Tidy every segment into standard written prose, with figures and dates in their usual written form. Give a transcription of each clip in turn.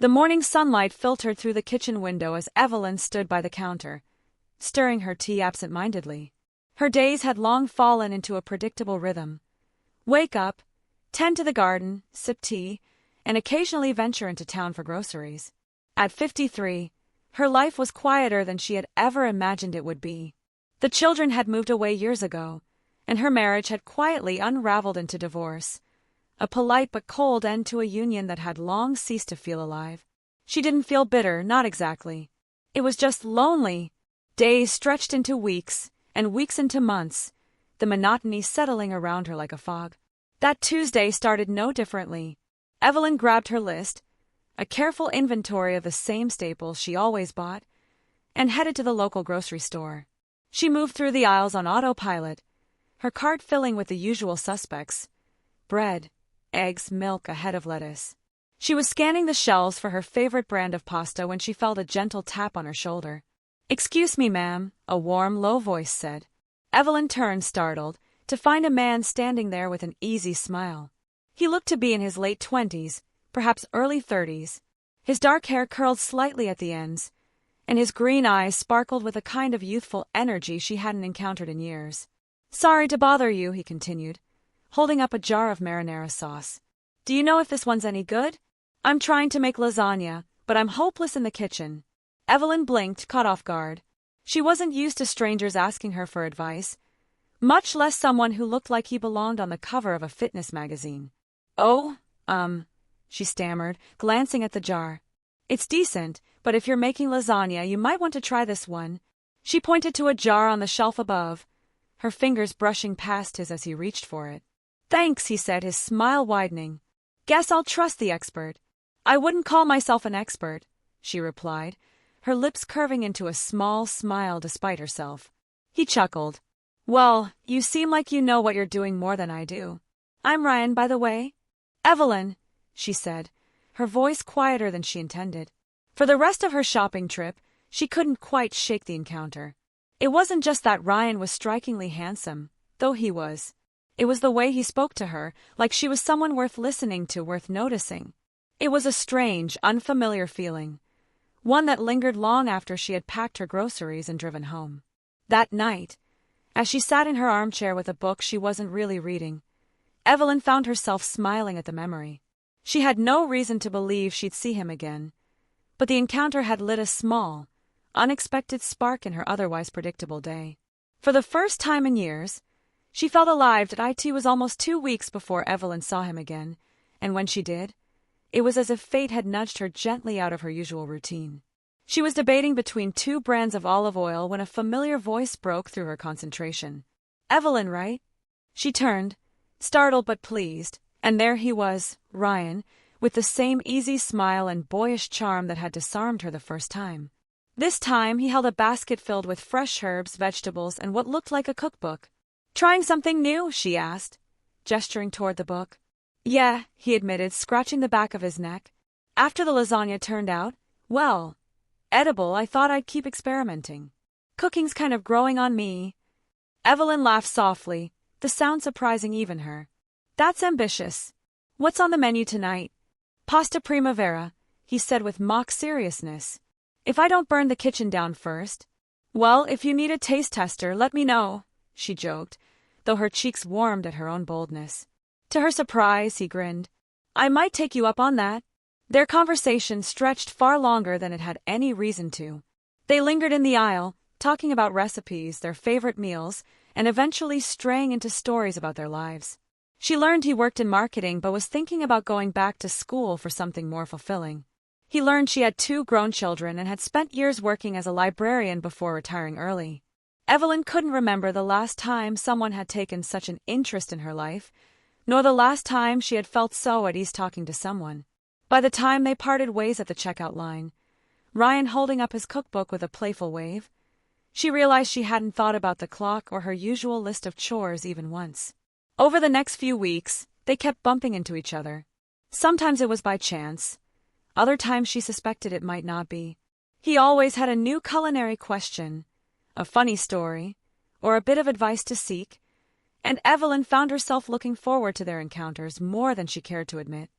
The morning sunlight filtered through the kitchen window as Evelyn stood by the counter, stirring her tea absent-mindedly. Her days had long fallen into a predictable rhythm. Wake up, tend to the garden, sip tea, and occasionally venture into town for groceries. At 53, her life was quieter than she had ever imagined it would be. The children had moved away years ago, and her marriage had quietly unraveled into divorce, a polite but cold end to a union that had long ceased to feel alive. She didn't feel bitter, not exactly. It was just lonely. Days stretched into weeks, and weeks into months, the monotony settling around her like a fog. That Tuesday started no differently. Evelyn grabbed her list, a careful inventory of the same staples she always bought, and headed to the local grocery store. She moved through the aisles on autopilot, her cart filling with the usual suspects: bread, eggs, milk, a head of lettuce. She was scanning the shelves for her favorite brand of pasta when she felt a gentle tap on her shoulder. "Excuse me, ma'am," a warm, low voice said. Evelyn turned, startled, to find a man standing there with an easy smile. He looked to be in his late 20s, perhaps early 30s. His dark hair curled slightly at the ends, and his green eyes sparkled with a kind of youthful energy she hadn't encountered in years. "Sorry to bother you," he continued, holding up a jar of marinara sauce. "Do you know if this one's any good? I'm trying to make lasagna, but I'm hopeless in the kitchen." Evelyn blinked, caught off guard. She wasn't used to strangers asking her for advice, much less someone who looked like he belonged on the cover of a fitness magazine. "Oh, she stammered, glancing at the jar. "It's decent, but if you're making lasagna, you might want to try this one." She pointed to a jar on the shelf above, her fingers brushing past his as he reached for it. "Thanks," he said, his smile widening. "Guess I'll trust the expert." "I wouldn't call myself an expert," she replied, her lips curving into a small smile despite herself. He chuckled. "Well, you seem like you know what you're doing more than I do. I'm Ryan, by the way." "Evelyn," she said, her voice quieter than she intended. For the rest of her shopping trip, she couldn't quite shake the encounter. It wasn't just that Ryan was strikingly handsome, though he was. It was the way he spoke to her, like she was someone worth listening to, worth noticing. It was a strange, unfamiliar feeling, one that lingered long after she had packed her groceries and driven home. That night, as she sat in her armchair with a book she wasn't really reading, Evelyn found herself smiling at the memory. She had no reason to believe she'd see him again, but the encounter had lit a small, unexpected spark in her otherwise predictable day. For the first time in years, she felt alive that it was almost 2 weeks before Evelyn saw him again, and when she did, it was as if fate had nudged her gently out of her usual routine. She was debating between 2 brands of olive oil when a familiar voice broke through her concentration. "Evelyn, right?" She turned, startled but pleased, and there he was, Ryan, with the same easy smile and boyish charm that had disarmed her the first time. This time he held a basket filled with fresh herbs, vegetables, and what looked like a cookbook. "Trying something new?" she asked, gesturing toward the book. "Yeah," he admitted, scratching the back of his neck. "After the lasagna turned out, well, edible, I thought I'd keep experimenting. Cooking's kind of growing on me." Evelyn laughed softly, the sound surprising even her. "That's ambitious. What's on the menu tonight?" "Pasta primavera," he said with mock seriousness. "If I don't burn the kitchen down first." "Well, if you need a taste tester, let me know," she joked, though her cheeks warmed at her own boldness. To her surprise, he grinned. "I might take you up on that." Their conversation stretched far longer than it had any reason to. They lingered in the aisle, talking about recipes, their favorite meals, and eventually straying into stories about their lives. She learned he worked in marketing but was thinking about going back to school for something more fulfilling. He learned she had 2 grown children and had spent years working as a librarian before retiring early. Evelyn couldn't remember the last time someone had taken such an interest in her life, nor the last time she had felt so at ease talking to someone. By the time they parted ways at the checkout line, Ryan holding up his cookbook with a playful wave, she realized she hadn't thought about the clock or her usual list of chores even once. Over the next few weeks, they kept bumping into each other. Sometimes it was by chance. Other times she suspected it might not be. He always had a new culinary question, a funny story, or a bit of advice to seek, and Evelyn found herself looking forward to their encounters more than she cared to admit.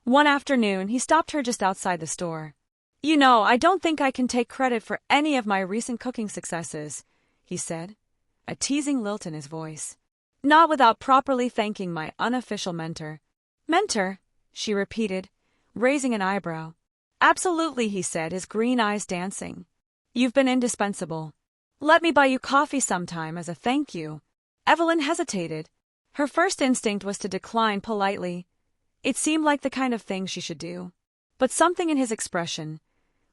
One afternoon, he stopped her just outside the store. "You know, I don't think I can take credit for any of my recent cooking successes," he said, a teasing lilt in his voice. "Not without properly thanking my unofficial mentor." "Mentor?" she repeated, raising an eyebrow. "Absolutely," he said, his green eyes dancing. "You've been indispensable. Let me buy you coffee sometime as a thank you." Evelyn hesitated. Her first instinct was to decline politely. It seemed like the kind of thing she should do. But something in his expression,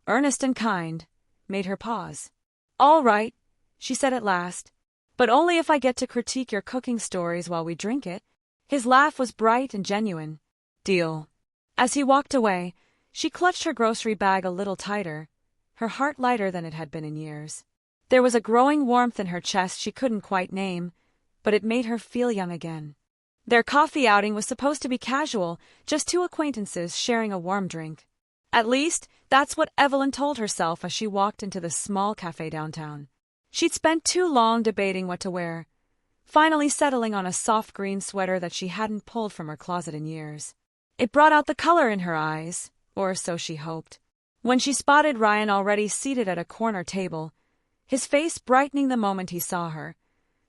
earnest and kind, made her pause. "All right," she said at last, "but only if I get to critique your cooking stories while we drink it." His laugh was bright and genuine. "Deal." As he walked away, she clutched her grocery bag a little tighter, her heart lighter than it had been in years. There was a growing warmth in her chest she couldn't quite name, but it made her feel young again. Their coffee outing was supposed to be casual, just two acquaintances sharing a warm drink. At least, that's what Evelyn told herself as she walked into the small cafe downtown. She'd spent too long debating what to wear, finally settling on a soft green sweater that she hadn't pulled from her closet in years. It brought out the color in her eyes, or so she hoped. When she spotted Ryan already seated at a corner table, his face brightening the moment he saw her,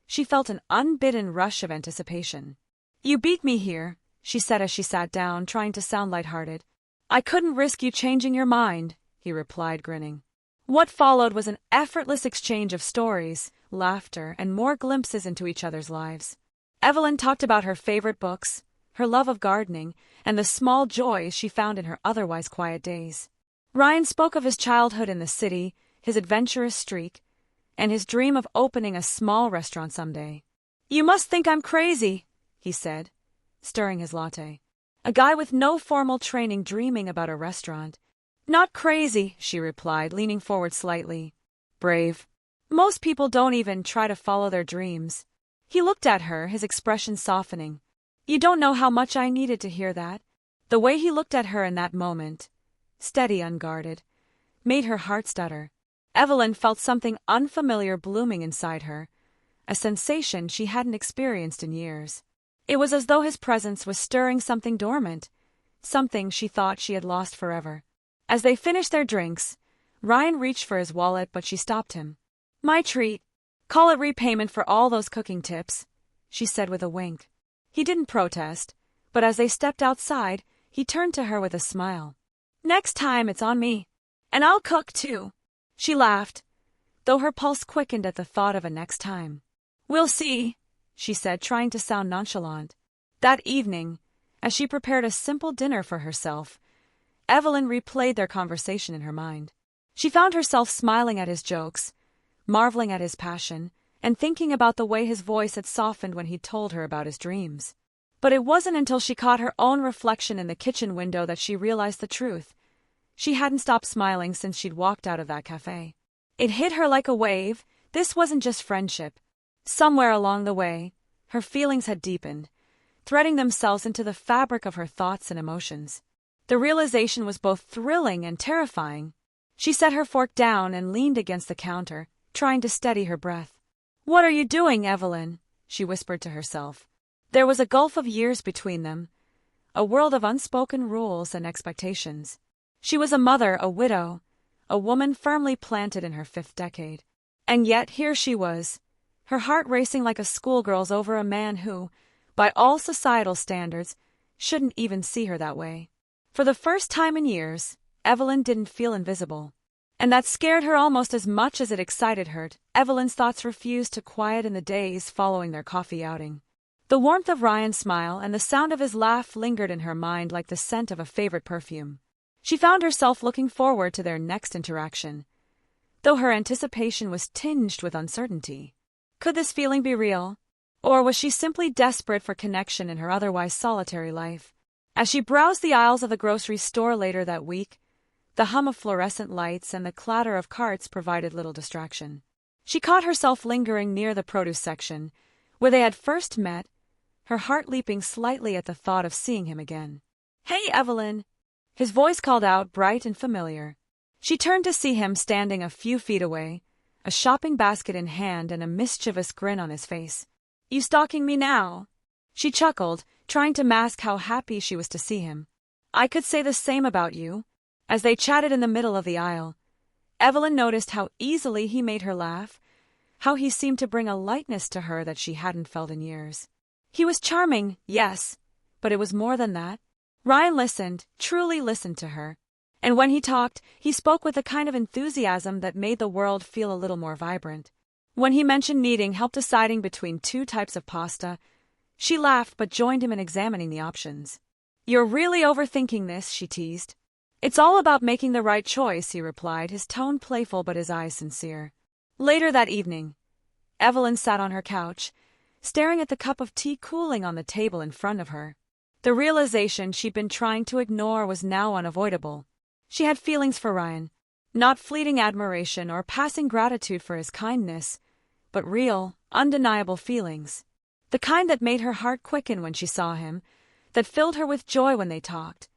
she felt an unbidden rush of anticipation. "You beat me here," she said as she sat down, trying to sound lighthearted. "I couldn't risk you changing your mind," he replied, grinning. What followed was an effortless exchange of stories, laughter, and more glimpses into each other's lives. Evelyn talked about her favorite books, her love of gardening, and the small joys she found in her otherwise quiet days. Ryan spoke of his childhood in the city, his adventurous streak, and his dream of opening a small restaurant someday. "You must think I'm crazy," he said, stirring his latte. "A guy with no formal training dreaming about a restaurant." "Not crazy," she replied, leaning forward slightly. "Brave. Most people don't even try to follow their dreams." He looked at her, his expression softening. You don't know how much I needed to hear that. The way he looked at her in that moment, steady, unguarded, made her heart stutter. Evelyn felt something unfamiliar blooming inside her, a sensation she hadn't experienced in years. It was as though his presence was stirring something dormant, something she thought she had lost forever. As they finished their drinks, Ryan reached for his wallet, but she stopped him. "My treat. Call it repayment for all those cooking tips," she said with a wink. He didn't protest, but as they stepped outside, he turned to her with a smile. "Next time it's on me. And I'll cook too." She laughed, though her pulse quickened at the thought of a next time. "We'll see," she said, trying to sound nonchalant. That evening, as she prepared a simple dinner for herself, Evelyn replayed their conversation in her mind. She found herself smiling at his jokes, marveling at his passion, and thinking about the way his voice had softened when he told her about his dreams. But it wasn't until she caught her own reflection in the kitchen window that she realized the truth. She hadn't stopped smiling since she'd walked out of that cafe. It hit her like a wave. This wasn't just friendship. Somewhere along the way, her feelings had deepened, threading themselves into the fabric of her thoughts and emotions. The realization was both thrilling and terrifying. She set her fork down and leaned against the counter, trying to steady her breath. "What are you doing, Evelyn?" she whispered to herself. There was a gulf of years between them, a world of unspoken rules and expectations. She was a mother, a widow, a woman firmly planted in her 5th decade. And yet here she was, her heart racing like a schoolgirl's over a man who, by all societal standards, shouldn't even see her that way. For the first time in years, Evelyn didn't feel invisible. And that scared her almost as much as it excited her. Evelyn's thoughts refused to quiet in the days following their coffee outing. The warmth of Ryan's smile and the sound of his laugh lingered in her mind like the scent of a favorite perfume. She found herself looking forward to their next interaction, though her anticipation was tinged with uncertainty. Could this feeling be real? Or was she simply desperate for connection in her otherwise solitary life? As she browsed the aisles of the grocery store later that week, the hum of fluorescent lights and the clatter of carts provided little distraction. She caught herself lingering near the produce section, where they had first met, her heart leaping slightly at the thought of seeing him again. "Hey, Evelyn!" His voice called out, bright and familiar. She turned to see him standing a few feet away, a shopping basket in hand and a mischievous grin on his face. "You stalking me now?" She chuckled, trying to mask how happy she was to see him. I could say the same about you. As they chatted in the middle of the aisle, Evelyn noticed how easily he made her laugh, how he seemed to bring a lightness to her that she hadn't felt in years. He was charming, yes, but it was more than that. Ryan listened, truly listened to her. And when he talked, he spoke with a kind of enthusiasm that made the world feel a little more vibrant. When he mentioned needing help deciding between two types of pasta, she laughed but joined him in examining the options. You're really overthinking this, she teased. It's all about making the right choice, he replied, his tone playful but his eyes sincere. Later that evening, Evelyn sat on her couch, staring at the cup of tea cooling on the table in front of her. The realization she'd been trying to ignore was now unavoidable. She had feelings for Ryan, not fleeting admiration or passing gratitude for his kindness, but real, undeniable feelings. The kind that made her heart quicken when she saw him, that filled her with joy when they talked,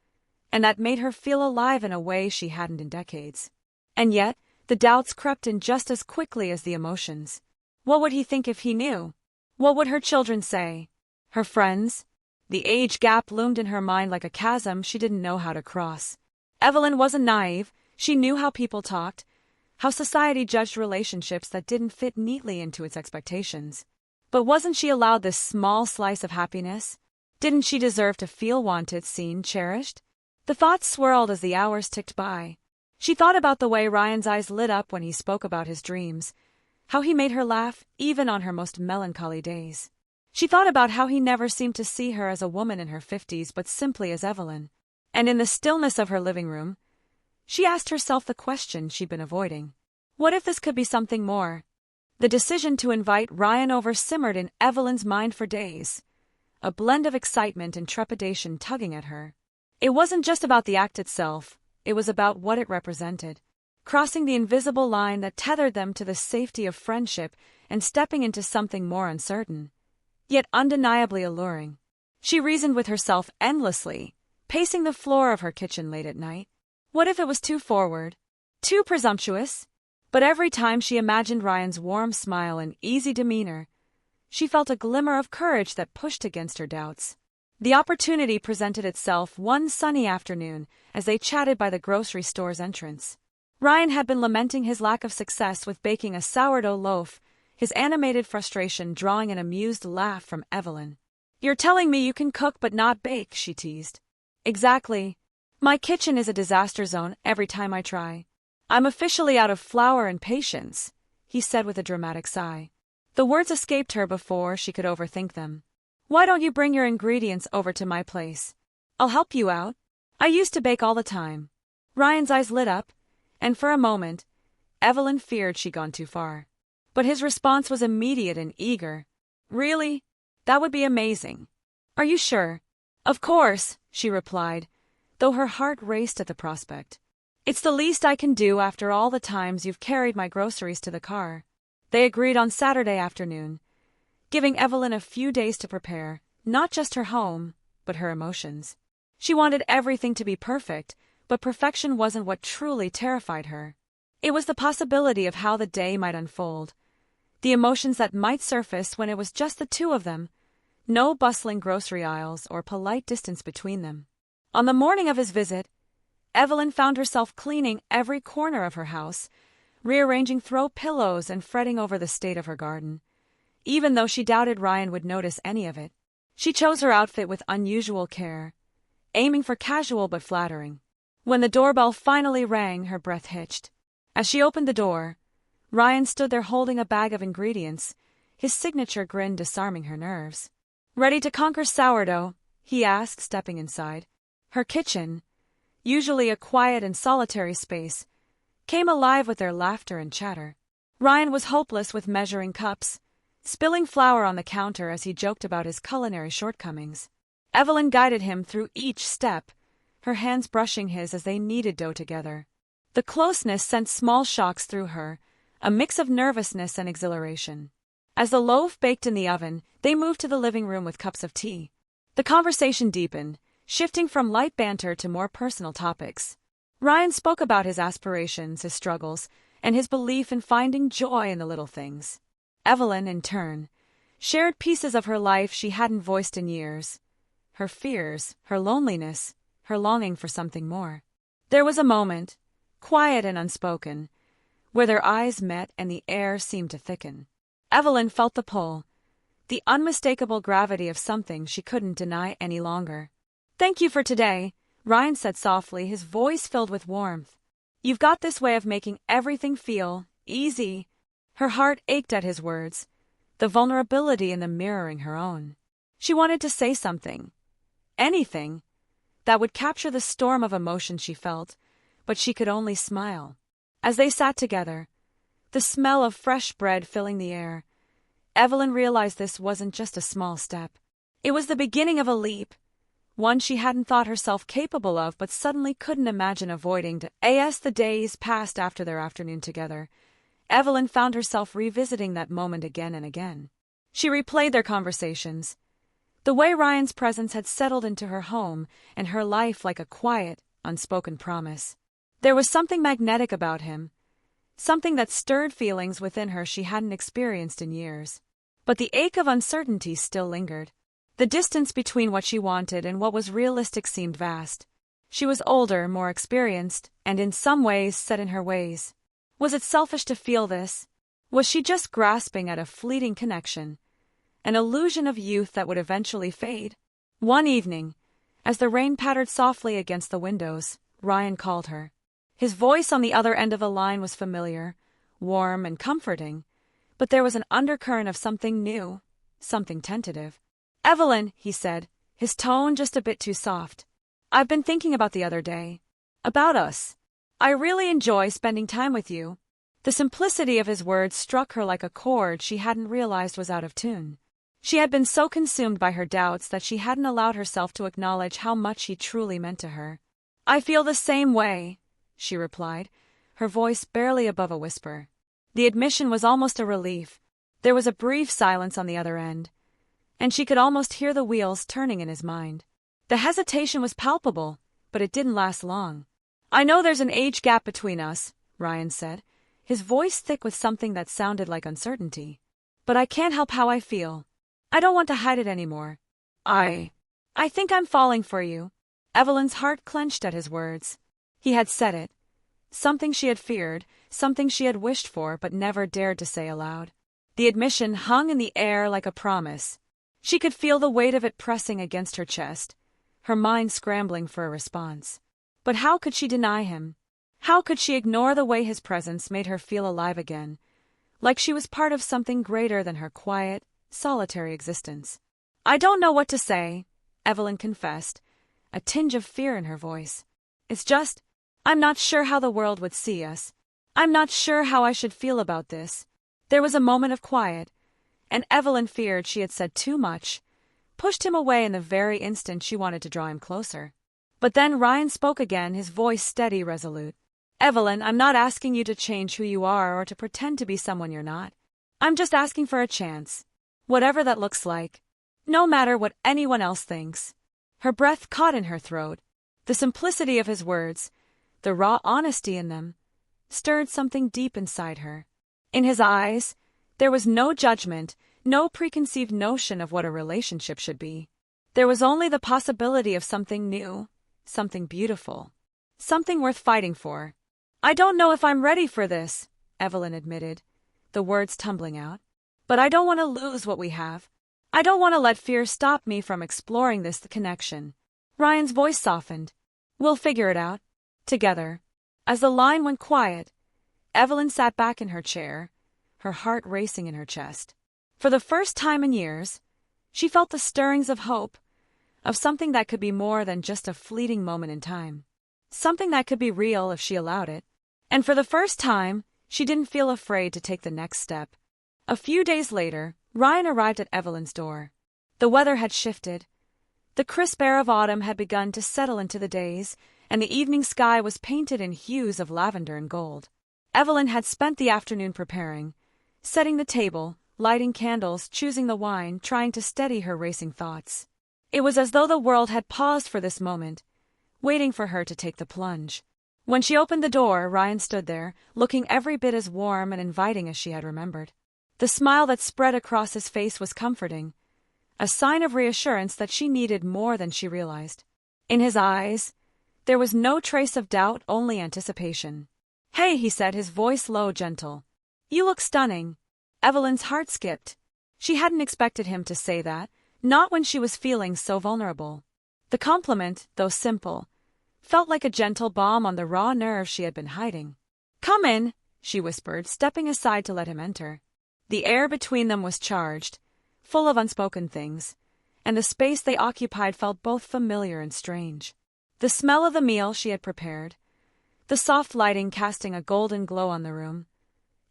and that made her feel alive in a way she hadn't in decades. And yet, the doubts crept in just as quickly as the emotions. What would he think if he knew? What would her children say? Her friends? The age gap loomed in her mind like a chasm she didn't know how to cross. Evelyn wasn't naive. She knew how people talked, how society judged relationships that didn't fit neatly into its expectations. But wasn't she allowed this small slice of happiness? Didn't she deserve to feel wanted, seen, cherished? The thoughts swirled as the hours ticked by. She thought about the way Ryan's eyes lit up when he spoke about his dreams, how he made her laugh even on her most melancholy days. She thought about how he never seemed to see her as a woman in her 50s but simply as Evelyn. And in the stillness of her living room, she asked herself the question she'd been avoiding. What if this could be something more? The decision to invite Ryan over simmered in Evelyn's mind for days, a blend of excitement and trepidation tugging at her. It wasn't just about the act itself, it was about what it represented. Crossing the invisible line that tethered them to the safety of friendship and stepping into something more uncertain, yet undeniably alluring. She reasoned with herself endlessly, pacing the floor of her kitchen late at night. What if it was too forward? Too presumptuous? But every time she imagined Ryan's warm smile and easy demeanor, she felt a glimmer of courage that pushed against her doubts. The opportunity presented itself one sunny afternoon as they chatted by the grocery store's entrance. Ryan had been lamenting his lack of success with baking a sourdough loaf, his animated frustration drawing an amused laugh from Evelyn. You're telling me you can cook but not bake, she teased. Exactly. My kitchen is a disaster zone every time I try. I'm officially out of flour and patience, he said with a dramatic sigh. The words escaped her before she could overthink them. Why don't you bring your ingredients over to my place? I'll help you out. I used to bake all the time. Ryan's eyes lit up, and for a moment, Evelyn feared she'd gone too far. But his response was immediate and eager. Really? That would be amazing. Are you sure? Of course, she replied, though her heart raced at the prospect. It's the least I can do after all the times you've carried my groceries to the car. They agreed on Saturday afternoon, giving Evelyn a few days to prepare, not just her home, but her emotions. She wanted everything to be perfect, but perfection wasn't what truly terrified her. It was the possibility of how the day might unfold, the emotions that might surface when it was just the two of them, no bustling grocery aisles or polite distance between them. On the morning of his visit, Evelyn found herself cleaning every corner of her house, rearranging throw pillows and fretting over the state of her garden. Even though she doubted Ryan would notice any of it, she chose her outfit with unusual care, aiming for casual but flattering. When the doorbell finally rang, her breath hitched. As she opened the door, Ryan stood there holding a bag of ingredients, his signature grin disarming her nerves. Ready to conquer sourdough? He asked, stepping inside. Her kitchen, usually a quiet and solitary space, came alive with their laughter and chatter. Ryan was hopeless with measuring cups, spilling flour on the counter as he joked about his culinary shortcomings. Evelyn guided him through each step, her hands brushing his as they kneaded dough together. The closeness sent small shocks through her, a mix of nervousness and exhilaration. As the loaf baked in the oven, they moved to the living room with cups of tea. The conversation deepened, shifting from light banter to more personal topics. Ryan spoke about his aspirations, his struggles, and his belief in finding joy in the little things. Evelyn, in turn, shared pieces of her life she hadn't voiced in years. Her fears, her loneliness, her longing for something more. There was a moment, quiet and unspoken, where their eyes met and the air seemed to thicken. Evelyn felt the pull, the unmistakable gravity of something she couldn't deny any longer. "Thank you for today," Ryan said softly, his voice filled with warmth. "You've got this way of making everything feel easy." Her heart ached at his words, the vulnerability in them mirroring her own. She wanted to say something, anything, that would capture the storm of emotion she felt, but she could only smile. As they sat together, the smell of fresh bread filling the air, Evelyn realized this wasn't just a small step. It was the beginning of a leap, one she hadn't thought herself capable of but suddenly couldn't imagine avoiding. As the days passed after their afternoon together, Evelyn found herself revisiting that moment again and again. She replayed their conversations, the way Ryan's presence had settled into her home and her life like a quiet, unspoken promise. There was something magnetic about him, something that stirred feelings within her she hadn't experienced in years. But the ache of uncertainty still lingered. The distance between what she wanted and what was realistic seemed vast. She was older, more experienced, and in some ways set in her ways. Was it selfish to feel this? Was she just grasping at a fleeting connection, an illusion of youth that would eventually fade? One evening, as the rain pattered softly against the windows, Ryan called her. His voice on the other end of the line was familiar, warm and comforting, but there was an undercurrent of something new, something tentative. "Evelyn," he said, his tone just a bit too soft. "I've been thinking about the other day. About us. I really enjoy spending time with you." The simplicity of his words struck her like a chord she hadn't realized was out of tune. She had been so consumed by her doubts that she hadn't allowed herself to acknowledge how much he truly meant to her. "I feel the same way," she replied, her voice barely above a whisper. The admission was almost a relief. There was a brief silence on the other end, and she could almost hear the wheels turning in his mind. The hesitation was palpable, but it didn't last long. "I know there's an age gap between us," Ryan said, his voice thick with something that sounded like uncertainty. "But I can't help how I feel. I don't want to hide it anymore. I think I'm falling for you." Evelyn's heart clenched at his words. He had said it. Something she had feared, something she had wished for but never dared to say aloud. The admission hung in the air like a promise. She could feel the weight of it pressing against her chest, her mind scrambling for a response. But how could she deny him? How could she ignore the way his presence made her feel alive again, like she was part of something greater than her quiet, solitary existence? "I don't know what to say," Evelyn confessed, a tinge of fear in her voice. "It's just, I'm not sure how the world would see us. I'm not sure how I should feel about this." There was a moment of quiet, and Evelyn feared she had said too much, pushed him away in the very instant she wanted to draw him closer. But then Ryan spoke again, his voice steady, resolute. "Evelyn, I'm not asking you to change who you are or to pretend to be someone you're not. I'm just asking for a chance, whatever that looks like, no matter what anyone else thinks." Her breath caught in her throat. The simplicity of his words, the raw honesty in them, stirred something deep inside her. In his eyes, there was no judgment, no preconceived notion of what a relationship should be. There was only the possibility of something new, something beautiful, something worth fighting for. "I don't know if I'm ready for this," Evelyn admitted, the words tumbling out. "But I don't want to lose what we have. I don't want to let fear stop me from exploring this connection." Ryan's voice softened. "We'll figure it out. Together." As the line went quiet, Evelyn sat back in her chair, her heart racing in her chest. For the first time in years, she felt the stirrings of hope, of something that could be more than just a fleeting moment in time. Something that could be real if she allowed it. And for the first time, she didn't feel afraid to take the next step. A few days later, Ryan arrived at Evelyn's door. The weather had shifted. The crisp air of autumn had begun to settle into the days, and the evening sky was painted in hues of lavender and gold. Evelyn had spent the afternoon preparing, setting the table, lighting candles, choosing the wine, trying to steady her racing thoughts. It was as though the world had paused for this moment, waiting for her to take the plunge. When she opened the door, Ryan stood there, looking every bit as warm and inviting as she had remembered. The smile that spread across his face was comforting, a sign of reassurance that she needed more than she realized. In his eyes, There was no trace of doubt, only anticipation. "Hey," he said, his voice low, gentle. "You look stunning." Evelyn's heart skipped. She hadn't expected him to say that, not when she was feeling so vulnerable. The compliment, though simple, felt like a gentle balm on the raw nerves she had been hiding. "Come in," she whispered, stepping aside to let him enter. The air between them was charged, full of unspoken things, and the space they occupied felt both familiar and strange. The smell of the meal she had prepared, the soft lighting casting a golden glow on the room,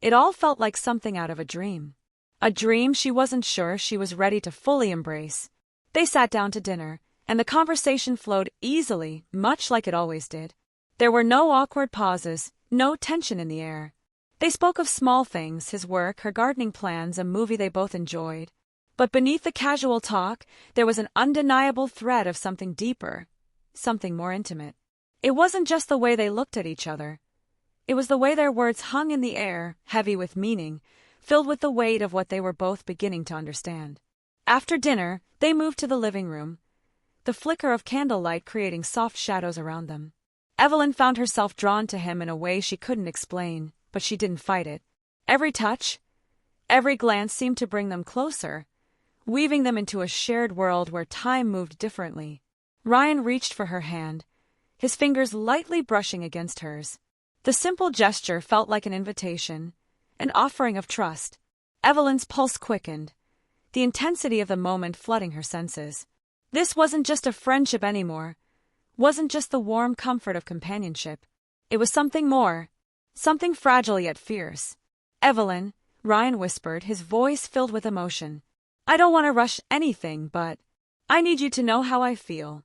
it all felt like something out of a dream. A dream she wasn't sure she was ready to fully embrace. They sat down to dinner, and the conversation flowed easily, much like it always did. There were no awkward pauses, no tension in the air. They spoke of small things, his work, her gardening plans, a movie they both enjoyed. But beneath the casual talk, there was an undeniable thread of something deeper, something more intimate. It wasn't just the way they looked at each other. It was the way their words hung in the air, heavy with meaning, filled with the weight of what they were both beginning to understand. After dinner, they moved to the living room, the flicker of candlelight creating soft shadows around them. Evelyn found herself drawn to him in a way she couldn't explain, but she didn't fight it. Every touch, every glance seemed to bring them closer, weaving them into a shared world where time moved differently. Ryan reached for her hand, his fingers lightly brushing against hers. The simple gesture felt like an invitation, an offering of trust. Evelyn's pulse quickened, the intensity of the moment flooding her senses. This wasn't just a friendship anymore, wasn't just the warm comfort of companionship. It was something more, something fragile yet fierce. "Evelyn," Ryan whispered, his voice filled with emotion. "I don't want to rush anything, but I need you to know how I feel."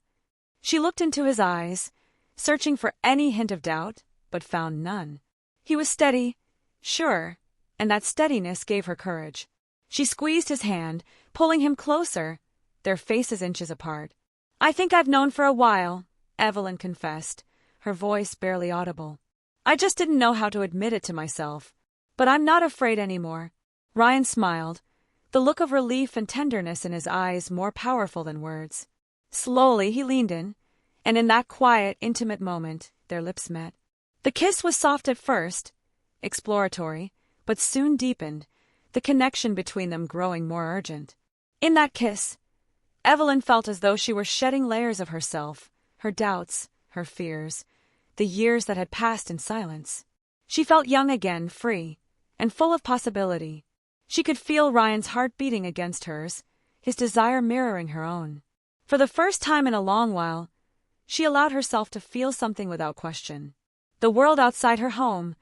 She looked into his eyes, searching for any hint of doubt, but found none. He was steady, sure, and that steadiness gave her courage. She squeezed his hand, pulling him closer, their faces inches apart. "I think I've known for a while," Evelyn confessed, her voice barely audible. "I just didn't know how to admit it to myself. But I'm not afraid anymore." Ryan smiled, the look of relief and tenderness in his eyes more powerful than words. Slowly he leaned in, and in that quiet, intimate moment, their lips met. The kiss was soft at first, exploratory, but soon deepened, the connection between them growing more urgent. In that kiss, Evelyn felt as though she were shedding layers of herself, her doubts, her fears, the years that had passed in silence. She felt young again, free, and full of possibility. She could feel Ryan's heart beating against hers, his desire mirroring her own. For the first time in a long while, she allowed herself to feel something without question. The world outside her home,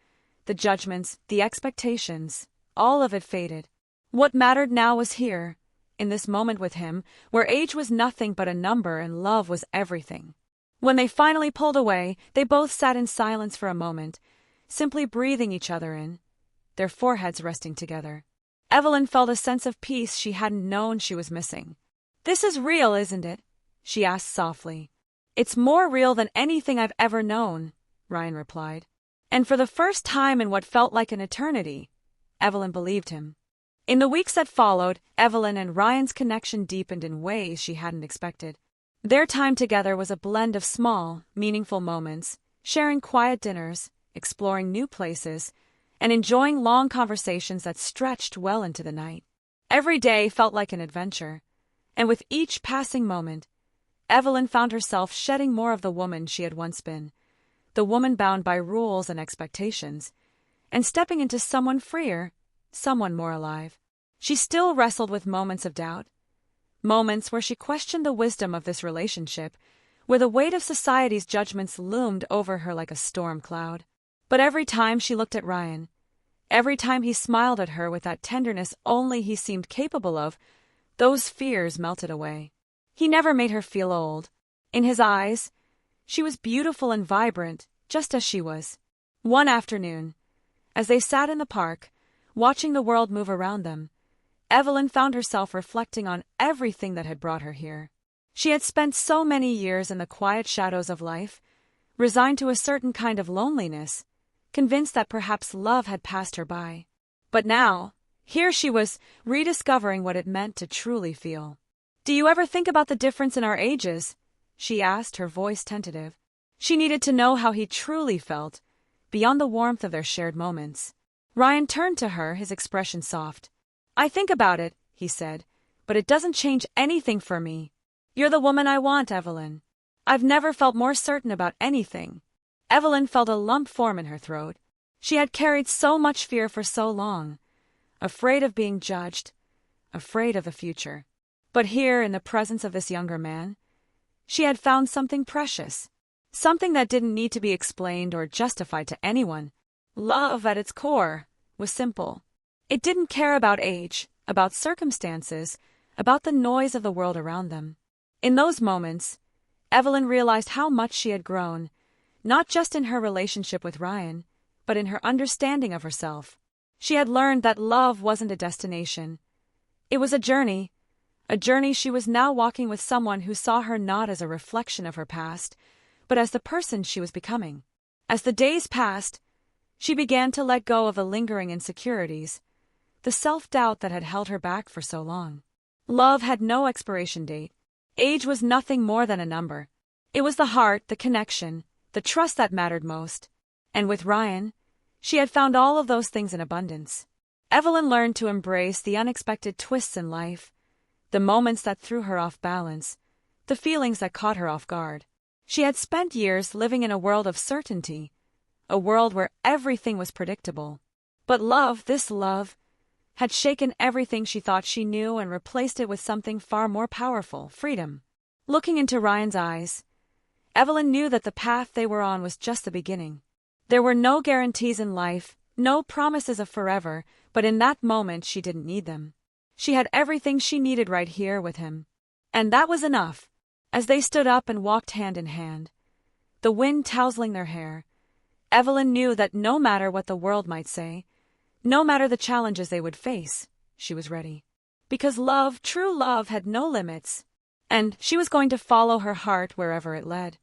the judgments, the expectations, all of it faded. What mattered now was here, in this moment with him, where age was nothing but a number and love was everything. When they finally pulled away, they both sat in silence for a moment, simply breathing each other in, their foreheads resting together. Evelyn felt a sense of peace she hadn't known she was missing. "This is real, isn't it?" she asked softly. "It's more real than anything I've ever known," Ryan replied. And for the first time in what felt like an eternity, Evelyn believed him. In the weeks that followed, Evelyn and Ryan's connection deepened in ways she hadn't expected. Their time together was a blend of small, meaningful moments, sharing quiet dinners, exploring new places, and enjoying long conversations that stretched well into the night. Every day felt like an adventure, and with each passing moment, Evelyn found herself shedding more of the woman she had once been, the woman bound by rules and expectations, and stepping into someone freer, someone more alive. She still wrestled with moments of doubt, moments where she questioned the wisdom of this relationship, where the weight of society's judgments loomed over her like a storm cloud. But every time she looked at Ryan, every time he smiled at her with that tenderness only he seemed capable of, those fears melted away. He never made her feel old. In his eyes, she was beautiful and vibrant, just as she was. One afternoon, as they sat in the park, watching the world move around them, Evelyn found herself reflecting on everything that had brought her here. She had spent so many years in the quiet shadows of life, resigned to a certain kind of loneliness, convinced that perhaps love had passed her by. But now, here she was, rediscovering what it meant to truly feel. "Do you ever think about the difference in our ages?" she asked, her voice tentative. She needed to know how he truly felt, beyond the warmth of their shared moments. Ryan turned to her, his expression soft. "I think about it," he said, "but it doesn't change anything for me. You're the woman I want, Evelyn. I've never felt more certain about anything." Evelyn felt a lump form in her throat. She had carried so much fear for so long, afraid of being judged, afraid of the future. But here, in the presence of this younger man, she had found something precious, something that didn't need to be explained or justified to anyone. Love, at its core, was simple. It didn't care about age, about circumstances, about the noise of the world around them. In those moments, Evelyn realized how much she had grown, not just in her relationship with Ryan, but in her understanding of herself. She had learned that love wasn't a destination. It was a journey she was now walking with someone who saw her not as a reflection of her past, but as the person she was becoming. As the days passed, she began to let go of the lingering insecurities, the self-doubt that had held her back for so long. Love had no expiration date. Age was nothing more than a number. It was the heart, the connection, the trust that mattered most. And with Ryan, she had found all of those things in abundance. Evelyn learned to embrace the unexpected twists in life, the moments that threw her off balance, the feelings that caught her off guard. She had spent years living in a world of certainty, a world where everything was predictable. But love, this love, had shaken everything she thought she knew and replaced it with something far more powerful: freedom. Looking into Ryan's eyes, Evelyn knew that the path they were on was just the beginning. There were no guarantees in life, no promises of forever, but in that moment she didn't need them. She had everything she needed right here with him. And that was enough. As they stood up and walked hand in hand, the wind tousling their hair, Evelyn knew that no matter what the world might say, no matter the challenges they would face, she was ready. Because love, true love, had no limits, and she was going to follow her heart wherever it led.